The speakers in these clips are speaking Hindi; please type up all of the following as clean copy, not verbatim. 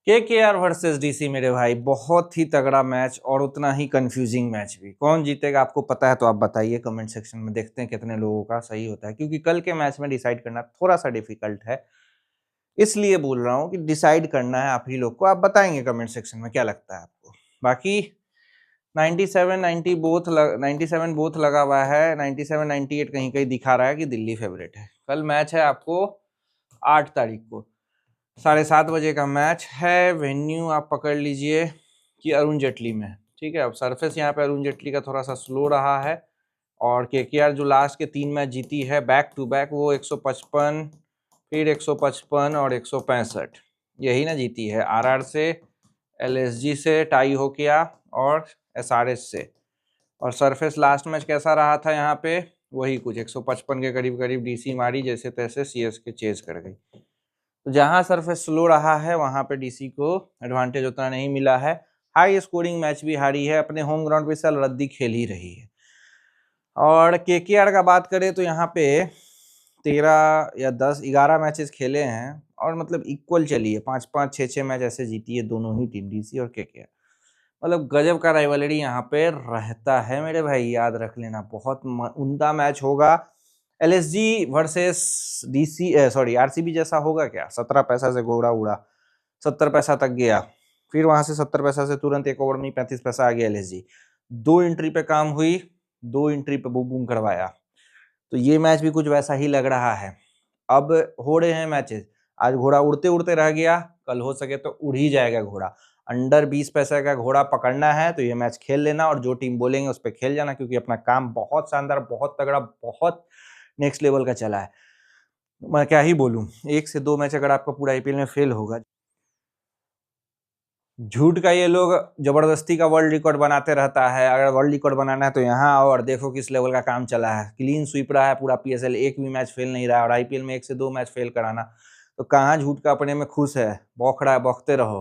केकेआर वर्सेस डीसी मेरे भाई, बहुत ही तगड़ा मैच और उतना ही कंफ्यूजिंग मैच भी। कौन जीतेगा आपको पता है तो आप बताइए कमेंट सेक्शन में, देखते हैं कितने लोगों का सही होता है, क्योंकि कल के मैच में डिसाइड करना थोड़ा सा डिफिकल्ट है। इसलिए बोल रहा हूँ कि डिसाइड करना है आप ही लोग को। आप बताएंगे कमेंट सेक्शन में क्या लगता है आपको। बाकी 97 बोथ लगा हुआ है, 97 98 कहीं कहीं दिखा रहा है कि दिल्ली फेवरेट है। कल मैच है आपको 8 तारीख को 7:30 बजे का मैच है। वेन्यू आप पकड़ लीजिए कि अरुण जेटली में, ठीक है। अब सरफेस यहाँ पे अरुण जेटली का थोड़ा सा स्लो रहा है, और केकेआर जो लास्ट के 3 मैच जीती है बैक टू बैक, वो 155 फिर 155 और 165 यही ना जीती है। आरआर से, एलएसजी से टाई हो गया और एसआरएच से। और सरफेस लास्ट मैच कैसा रहा था यहाँ पे, वही कुछ 155 के करीब करीब डीसी मारी, जैसे तैसे सीएसके चेज कर गई। तो जहां सरफेस स्लो रहा है वहां पे डीसी को एडवांटेज उतना नहीं मिला है। हाई स्कोरिंग मैच भी हारी है, अपने होम ग्राउंड पे साल रद्दी खेल ही रही है। और केकेआर का बात करें तो यहाँ पे 13 या 10 11 मैचेस खेले हैं और मतलब इक्वल चली है, 5-5 6-6 मैच ऐसे जीती है दोनों ही टीम, डीसी और केकेआर। मतलब गजब का राइवलरी यहाँ पे रहता है मेरे भाई, याद रख लेना, बहुत उमदा मैच होगा। LSG versus DC sorry RCB जैसा होगा क्या? 17 पैसा से घोड़ा उड़ा, 70 पैसा तक गया, फिर वहां से 70 पैसा से तुरंत एक ओवर में 35 पैसा आ गया एलएसजी। 2 एंट्री पे काम हुई, 2 एंट्री पे बूम बूम करवाया। तो ये मैच भी कुछ वैसा ही लग रहा है। अब हो रहे हैं मैचेस, आज घोड़ा उड़ते उड़ते रह गया, कल हो सके तो उड़ ही जाएगा घोड़ा। अंडर 20 पैसे का घोड़ा पकड़ना है तो ये मैच खेल लेना, और जो टीम बोलेंगे उस पर खेल जाना, क्योंकि अपना काम बहुत शानदार, बहुत तगड़ा, बहुत नेक्स्ट लेवल का चला है। मैं क्या ही बोलूं, 1 से 2 मैच अगर आपका पूरा आईपीएल में फेल होगा, झूठ का ये लोग जबरदस्ती का वर्ल्ड रिकॉर्ड बनाते रहता है। अगर वर्ल्ड रिकॉर्ड बनाना है तो यहाँ आओ और देखो किस लेवल का काम चला है। क्लीन स्वीप रहा है पूरा पीएसएल, एक भी मैच फेल नहीं रहा, और आईपीएल में 1 से 2 मैच फेल कराना, तो कहाँ झूठ का अपने में खुश है, बौख रहा है, बौखते रहो।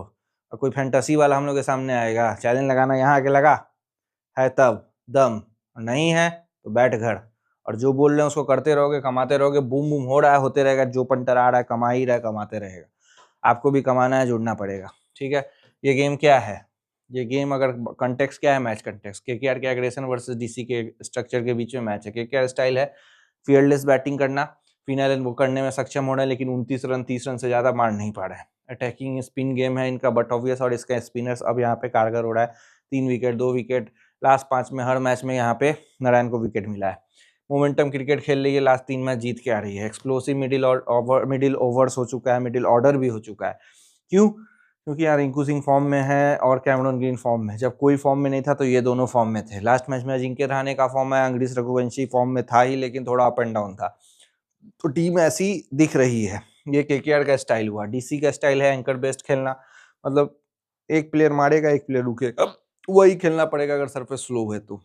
और कोई फैंटेसी वाला हम लोग के सामने आएगा, चैलेंज लगाना यहाँ आके लगा है तब दम, नहीं है तो बैठ घर। और जो बोल रहे हैं उसको करते रहोगे, कमाते रहोगे, बूम बूम हो रहा है, होते रहेगा। जो पंटर आ रहा है कमा ही रहा है, कमाते रहेगा। आपको भी कमाना है, जुड़ना पड़ेगा, ठीक है। ये गेम क्या है, ये गेम अगर कंटेक्स्ट क्या है, मैच कंटेक्स्ट केकेआर के एग्रेशन वर्सेस डीसी के स्ट्रक्चर के बीच में मैच है। केकेआर स्टाइल है फियरलेस बैटिंग करना, फिनाइल वो करने में सक्षम हो रहे हैं, लेकिन 29 रन 30 रन से ज्यादा मार नहीं पा रहे हैं। अटैकिंग स्पिन गेम है इनका बट ऑब्वियस, और इसका स्पिनर्स अब यहाँ पे कारगर हो रहा है। 3 विकेट 2 विकेट लास्ट 5 में, हर मैच में यहाँ पे नारायण को विकेट मिला है। मोमेंटम क्रिकेट खेल रही है, लास्ट 3 मैच जीत के आ रही है। एक्सप्लोसिव मिडिल ओवर्स हो चुका है, मिडिल ऑर्डर भी हो चुका है। क्यों? क्योंकि यार रिंकू सिंह फॉर्म में है और कैमरन ग्रीन फॉर्म में। जब कोई फॉर्म में नहीं था तो ये दोनों फॉर्म में थे। लास्ट मैच में अजिंक्य रहाणे का फॉर्म है, अंग्रेज रघुवंशी फॉर्म में था ही, लेकिन थोड़ा अप एंड डाउन था। तो टीम ऐसी दिख रही है। ये केकेआर का स्टाइल हुआ। डीसी का स्टाइल है एंकर बेस्ड खेलना, मतलब एक प्लेयर मारेगा एक प्लेयर रुकेगा, वही खेलना पड़ेगा अगर सरफेस स्लो है तो।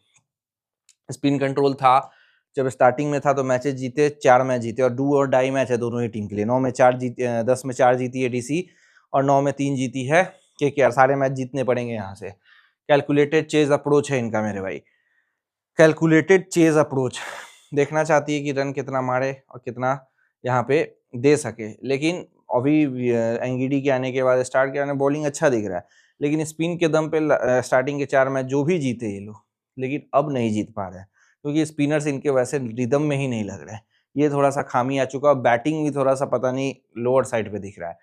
स्पिन कंट्रोल था जब स्टार्टिंग में था तो मैचेस जीते, 4 मैच जीते, और डू और डाई मैच है दोनों ही टीम के लिए। 9 में 4 जीती, 10 में 4 जीती है डीसी और 9 में 3 जीती है केकेआर। सारे मैच जीतने पड़ेंगे यहाँ से। कैलकुलेटेड चेज अप्रोच है इनका मेरे भाई, कैलकुलेटेड चेज अप्रोच। देखना चाहती है कि रन कितना मारे और कितना यहाँ पे दे सके। लेकिन अभी एंगिडी के आने के बाद स्टार्ट किया, बॉलिंग अच्छा दिख रहा है, लेकिन स्पिन के दम पे स्टार्टिंग के 4 मैच जो भी जीते ये लोग, लेकिन अब नहीं जीत पा रहे हैं, क्योंकि स्पिनर्स इनके वैसे रिदम में ही नहीं लग रहे हैं। ये थोड़ा सा खामी आ चुका, बैटिंग भी थोड़ा सा पता नहीं लोअर साइड पे दिख रहा है,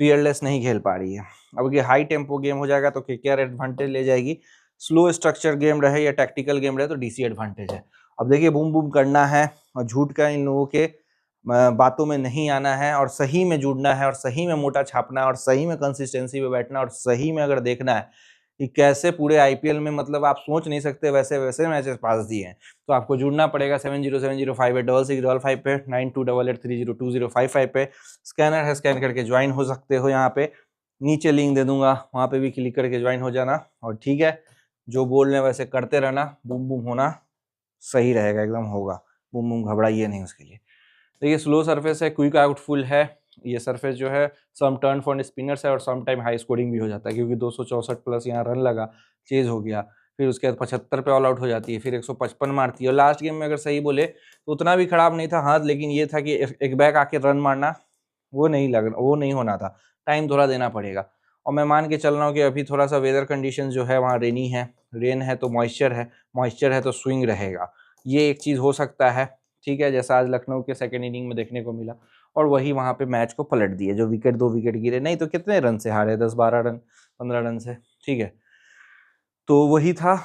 फियरलेस नहीं खेल पा रही है। अब ये हाई टेम्पो गेम हो जाएगा तो केकेआर एडवांटेज ले जाएगी। स्लो स्ट्रक्चर गेम रहे या टैक्टिकल गेम रहे तो डीसी एडवांटेज है। अब देखिए बूम बूम करना है, और झूठ का इन लोगों के बातों में नहीं आना है, और सही में जुड़ना है, और सही में मोटा छापना है, और सही में कंसिस्टेंसी पे बैठना, और सही में अगर देखना है कि कैसे पूरे आईपीएल में, मतलब आप सोच नहीं सकते वैसे वैसे मैचेस पास दिए हैं, तो आपको जुड़ना पड़ेगा। 7070586655 पे, 9288302055 पे स्कैनर है, स्कैन करके ज्वाइन हो सकते हो। यहाँ पे नीचे लिंक दे दूंगा, वहाँ पे भी क्लिक करके ज्वाइन हो जाना। और ठीक है, जो बोल रहे हैं वैसे करते रहना, बूम बूम होना सही रहेगा, एकदम होगा। बूम बूम घबराइए नहीं उसके लिए। देखिए स्लो सरफेस है, क्विक आउटफुल है ये सरफेस जो है। सम टर्न फॉर स्पिनर्स है, और सम टाइम हाई स्कोरिंग भी हो जाता है, क्योंकि 264 प्लस यहाँ रन लगा, चेज हो गया, फिर उसके बाद 75 पे ऑल आउट हो जाती है, फिर 155 मारती है। और लास्ट गेम में अगर सही बोले तो उतना भी खराब नहीं था, हाँ, लेकिन ये था कि एक बैक आके रन मारना वो नहीं होना था, टाइम थोड़ा देना पड़ेगा। और मैं मान के चल रहा हूँ कि अभी थोड़ा सा वेदर कंडीशन जो है वहाँ रेनी है, रेन है तो मॉइस्चर है तो स्विंग रहेगा, ये एक चीज़ हो सकता है। ठीक है, जैसा आज लखनऊ के सेकेंड इनिंग में देखने को मिला, और वही वहाँ पे मैच को पलट दिए, जो विकेट 2 विकेट गिरे, नहीं तो कितने रन से हारे, 10-12 रन 15 रन से। ठीक है, तो वही था।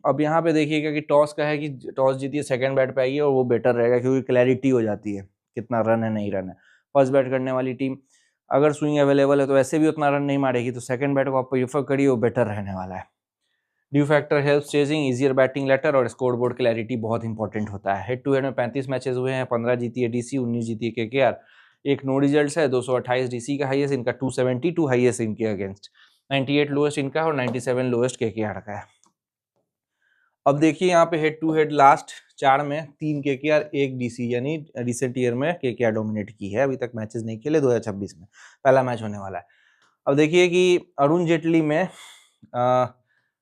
अब यहाँ पे देखिएगा कि टॉस का है कि टॉस जीतिए सेकंड बैट पे आइए और वो बेटर रहेगा, क्योंकि क्लैरिटी हो जाती है कितना रन है नहीं रन है। फर्स्ट बैट करने वाली टीम अगर स्विंग अवेलेबल है तो वैसे भी उतना रन नहीं मारेगी, तो सेकंड बैट को आप प्रीफर करिए, वो बेटर रहने वाला है। Dew factor help chasing easier batting later, और स्कोर बोर्ड क्लैरिटी बहुत इंपॉर्टेंट होता है। हेड टू हेड में 35 मैचेस हुए हैं, 15 जीती है डीसी, 19 जीती है केकेआर, एक नो रिजल्ट है। 228 डीसी का हाईएस्ट, इनका 272 हाईएस्ट इनके अगेंस्ट, 98 लोएस्ट इनका और 97 लोएस्ट केकेआर का है। अब देखिए यहाँ पे हेड टू हेड लास्ट 4 में 3 केकेआर 1 डीसी, यानी रिसेंट ईयर में केकेआर डोमिनेट की है। अभी तक मैचेस नहीं खेले, 2026 में पहला मैच होने वाला है। अब देखिए कि अरुण जेटली में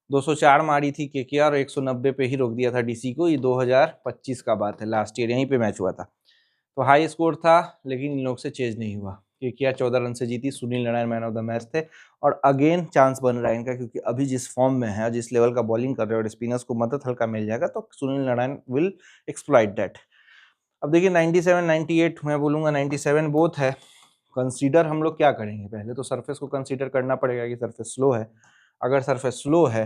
204 मारी थी केकेआर और 190 पे ही रोक दिया था डीसी को। ये 2025 का बात है, लास्ट ईयर यहीं पे मैच हुआ था, तो हाई स्कोर था, लेकिन इन लोग से चेज नहीं हुआ। केकेआर 14 रन से जीती, Sunil Narayan man of the match थे, और अगेन चांस बन रहा है इनका, क्योंकि अभी जिस फॉर्म में है, जिस लेवल का बॉलिंग कर रहे हैं और स्पिनर्स को मदद हल्का मिल जाएगा, तो Sunil Narayan will exploit that. अब देखिए 97 98, मैं बोलूँगा 97 बोथ है। कंसीडर हम लोग क्या करेंगे, पहले तो सरफेस को कंसीडर करना पड़ेगा कि सरफेस स्लो है। अगर सरफेस स्लो है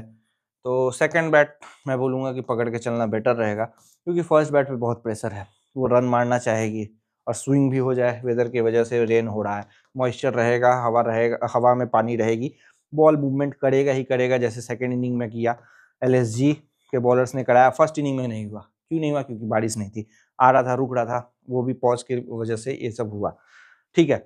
तो सेकंड बैट मैं बोलूँगा कि पकड़ के चलना बेटर रहेगा, क्योंकि फर्स्ट बैट पे बहुत प्रेशर है, वो रन मारना चाहेगी और स्विंग भी हो जाए, वेदर की वजह से रेन हो रहा है, मॉइस्चर रहेगा, हवा रहेगा, हवा में पानी रहेगी, बॉल मूवमेंट करेगा ही करेगा, जैसे सेकेंड इनिंग में किया एलएसजी के बॉलर्स ने कराया। फर्स्ट इनिंग में नहीं हुआ, क्यों नहीं हुआ, क्योंकि बारिश नहीं थी, आ रहा था रुक रहा था, वो भी पॉज की वजह से ये सब हुआ। ठीक है,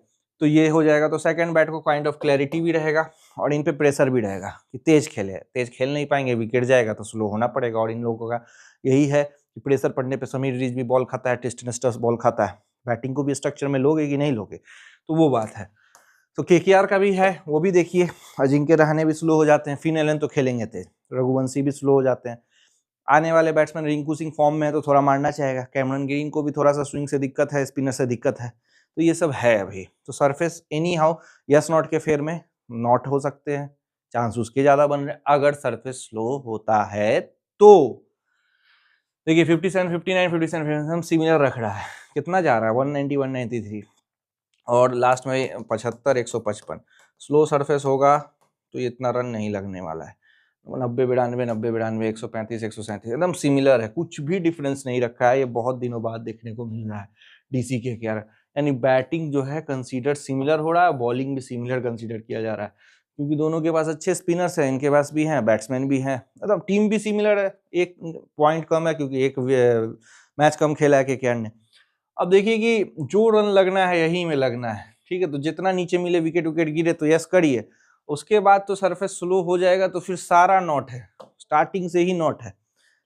तो ये हो जाएगा, तो सेकंड बैट को काइंड ऑफ क्लैरिटी भी रहेगा और इन पे प्रेशर भी रहेगा कि तेज खेल नहीं पाएंगे, विकेट जाएगा तो स्लो होना पड़ेगा। और इन लोगों का यही है कि प्रेशर पड़ने पे समीर रिज भी बॉल खाता है, टेस्टन स्टर्स बॉल खाता है, बैटिंग को भी स्ट्रक्चर में लोगे कि नहीं लोगे, तो वो बात है। तो केकेआर का भी है, वो भी देखिए, अजिंक्य रहाणे भी स्लो हो जाते हैं, फिन एलन तो खेलेंगे तेज, रघुवंशी भी स्लो हो जाते हैं। आने वाले बैट्समैन रिंकू सिंह फॉर्म में है तो थोड़ा मारना चाहेगा, कैमरन ग्रीन को भी थोड़ा सा स्विंग से दिक्कत है, स्पिनर से दिक्कत है, तो ये सब है अभी। तो surface any how yes not के फेयर में नॉट हो सकते हैं, चांस उसके ज्यादा बन रहे हैं अगर सरफेस स्लो होता है तो। देखिए 57 59 57 57 सिमिलर रख रहा है, कितना जा रहा है 190 193, और लास्ट में 75 155। स्लो सरफेस होगा तो ये इतना रन नहीं लगने वाला है, 90 92 90 92 135 137 एकदम सिमिलर है, कुछ भी डिफरेंस नहीं रखा है। ये बहुत दिनों बाद देखने को मिल रहा है डीसी के क्या, यानी बैटिंग जो है कंसीडर सिमिलर हो रहा है, बॉलिंग भी सिमिलर कंसीडर किया जा रहा है, क्योंकि दोनों के पास अच्छे स्पिनर्स हैं, इनके पास भी हैं, बैट्समैन भी हैं, मतलब टीम भी सिमिलर है। एक पॉइंट कम है क्योंकि एक मैच कम खेला है केकेआर ने। अब देखिए कि जो रन लगना है यही में लगना है, ठीक है, तो जितना नीचे मिले, विकेट विकेट गिरे तो यस करिए, उसके बाद तो सरफेस स्लो हो जाएगा तो फिर सारा नॉट है, स्टार्टिंग से ही नॉट है,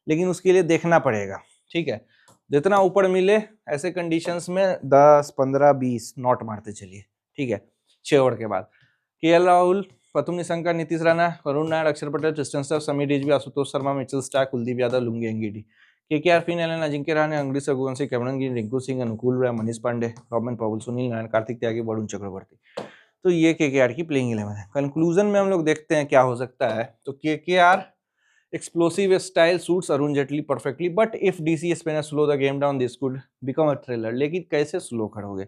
लेकिन उसके लिए देखना पड़ेगा। ठीक है, जितना ऊपर मिले ऐसे कंडीशंस में 10 15 20 नॉट मारते चलिए। ठीक है, 6 ओवर के बाद केएल राहुल, प्रथुम निशंका, नीतीश राणा, वरुण नायर, अक्षर Patel, Tristan stuff, Sameer Rizvi, Ashutosh Sharma, Mitchell Starc, Kuldeep Yadav, Lungi Ngidi. KKR Finn Allen, Ajinkya Rahane, अंग्रेज रघुवंशी, कैमरन ग्रीन, रिंकू सिंह, अनुकूल राय, मनीष पांडे, रॉबिन पॉवल, सुनील नारायण, कार्तिक त्यागी, वरुण चक्रवर्ती। तो ये केकेआर की प्लेइंग 11 है। कंक्लूजन में हम लोग देखते हैं क्या हो सकता है। तो KKR explosive style suits Arun Jaitley perfectly, but if DC spinner slow the game down this could become a thriller. लेकिन कैसे स्लो करोगे,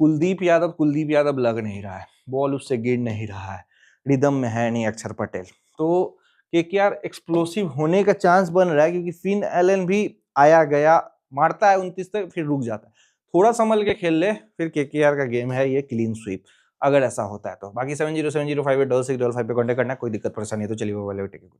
कुलदीप यादव लग नहीं रहा है, बॉल उससे गिर नहीं रहा है, रिदम में है नहीं अक्षर पटेल, तो केकेआर एक्सप्लोसिव होने का चांस बन रहा है, क्योंकि फिन एलन भी आया गया मारता है 29 तक, फिर रुक जाता है, थोड़ा संभल के खेल ले, फिर केकेआर का गेम है ये क्लीन स्वीप, अगर ऐसा होता है तो। बाकी 7070586655 पे कॉन्टेक्ट करना, कोई दिक्कत परेशानी है तो चलिए वो वाले टेक।